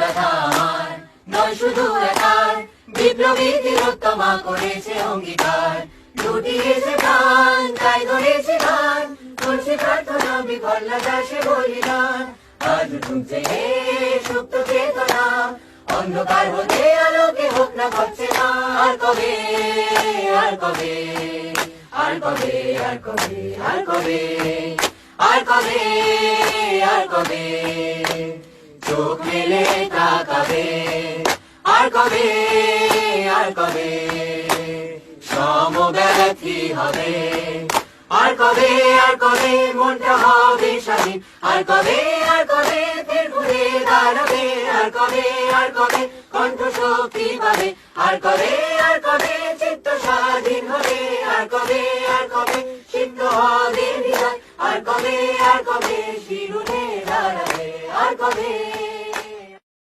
ব্যথা আমার নয় শুধু একার, বিপ্লবী তিলোত্তমা করেছে অঙ্গীকার, লুটিয়েছে প্রাণ তাই ধরেছে গান, করছে প্রার্থনা বিফল্লা দাসে বলিদান। আজ ঢুকছে হে সুপ্ত চেতনা, অন্ধকার হতে আলোকে হোক না পাচ্ছে না। আর কবে আর কবে আর কবে আর কবে আর কবে আর কবে আর কবে চোখ মেলে তাকাবে, আর কবে আর কবে সমব্যথী হবে, আর কবে মনটা হবে স্বাধীন, আর কবে ফের ঘুরে দাঁড়াবে, আর কবে কণ্ঠ শক্তি পাবে, আর কবে চিত্ত স্বাধীন হবে, আর কবে সিদ্ধ হবে হৃদয়, আর কবে শিরুনে দাঁড়াবে, আর কবে।